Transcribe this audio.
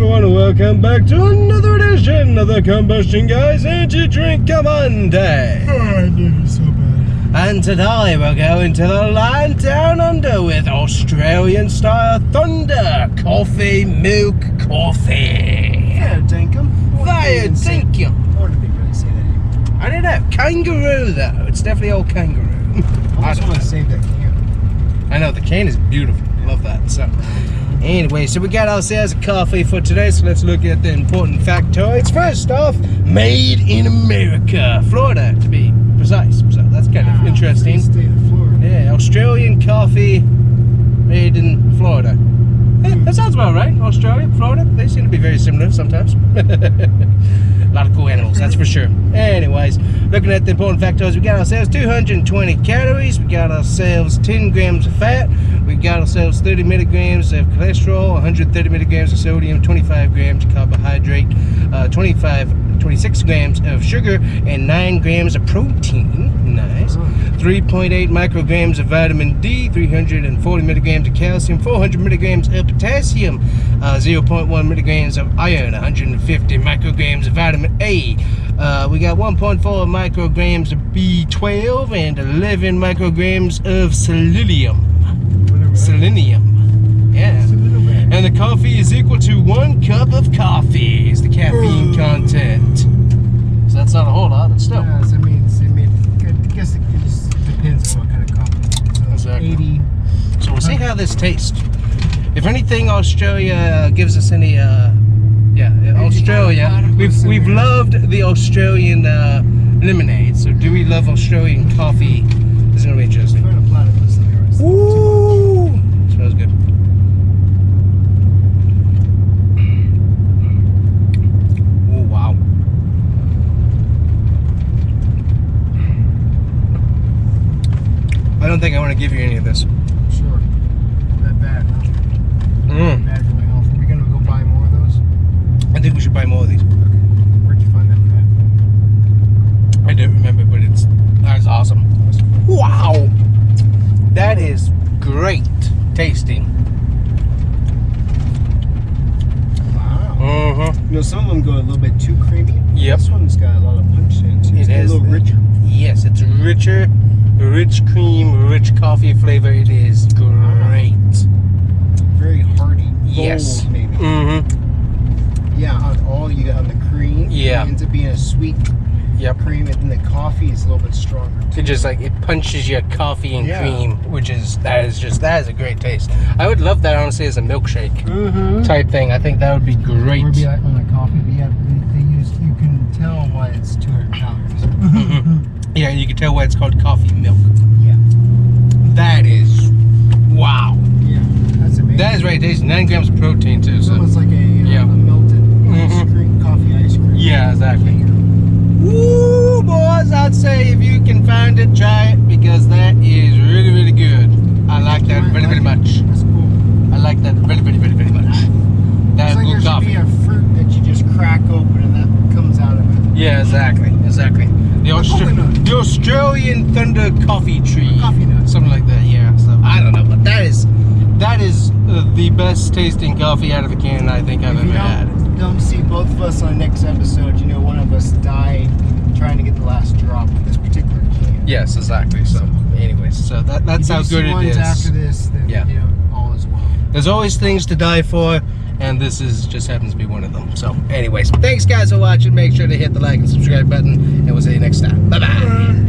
everyone, and welcome back to another edition of the Combustion Guys Energy Drink Monday. Oh, dude, so bad. And today we're going to the land down under with Australian style thunder coffee, milk coffee. Fair dinkum. Fair dinkum. Or did they really say that anymore? I don't know. Kangaroo though. It's definitely old kangaroo. I just want to save that can. I know, the can is beautiful. Love that. So anyway, so we got ourselves a coffee for today, so let's look at the important factoids. First off, made in America, Florida to be precise. So that's kind of interesting. State of Florida. Yeah, Australian coffee made in Florida. Yeah, that sounds about right. Australia, Florida, they seem to be very similar sometimes. A lot of cool animals, that's for sure. Anyways, looking at the important factors, we got ourselves 220 calories, we got ourselves 10 grams of fat, we got ourselves 30 milligrams of cholesterol, 130 milligrams of sodium, 25 grams of carbohydrate, 26 grams of sugar, and 9 grams of protein. Nice. 3.8 micrograms of vitamin D, 340 milligrams of calcium, 400 milligrams of potassium, 0.1 milligrams of iron, 150 micrograms of vitamin A. We got 1.4 micrograms of B12 and 11 micrograms of selenium. Selenium. Yeah. And the coffee is equal to 1 cup of coffee is the caffeine content. So that's not a whole lot, but still. Yeah, I guess it just depends on what kind of coffee. So Exactly. 80. So we'll see how this tastes. If anything, Australia gives us any, Australia. We've loved the Australian lemonade. So do we love Australian coffee? This is gonna be interesting. Trying to platypus in there. Ooh, smells good. Oh wow. I don't think I want to give you any of this. Sure. That bad, huh? Bad for my health. Are we gonna go buy more of those? I think we should buy more of these. Where'd you find that at? I don't remember, but that's awesome. Wow, that is great tasting. Wow. You know, some of them go a little bit too creamy. Yep. This one's got a lot of punch in it. So it's a little richer. Yes, it's richer, rich cream, rich coffee flavor. It is great. Very hearty. Bold, Yes. maybe. Mm-hmm. Yeah, on all you got on the cream. Yeah. It ends up being a sweet cream, and then the coffee is a little bit stronger. It just it punches your coffee and cream, which is that is a great taste. I would love that honestly as a milkshake type thing. I think that would be great. Or be like on the coffee, but yeah, you can tell why it's 200 calories. Yeah, you can tell why it's called coffee milk. Yeah. That is wow. Yeah, that's amazing. That is right. Tasty. 9 grams of protein too. It's So. almost like a melted ice cream, coffee ice cream. Yeah, exactly. Woo, boys! I'd say if you can find it, try it because that is really, really good. I like that very, very much. That's cool. I like that very, very, very, very much. That's It's like good there coffee. should be a fruit that you just crack open and that comes out of it. Yeah, exactly. The Australian Thunder Coffee Tree. Coffee nut. Something like that. Yeah. So I don't know, but that is the best tasting coffee out of a can I think I've ever had. Don't see both of us on next episode. You know, one of us died trying to get the last drop of this particular can. Yes, exactly. So, anyways, so that's how good it is. After this, then all is well. There's always things to die for, and this just happens to be one of them. So, anyways, thanks guys for watching. Make sure to hit the like and subscribe button, and we'll see you next time. Bye bye.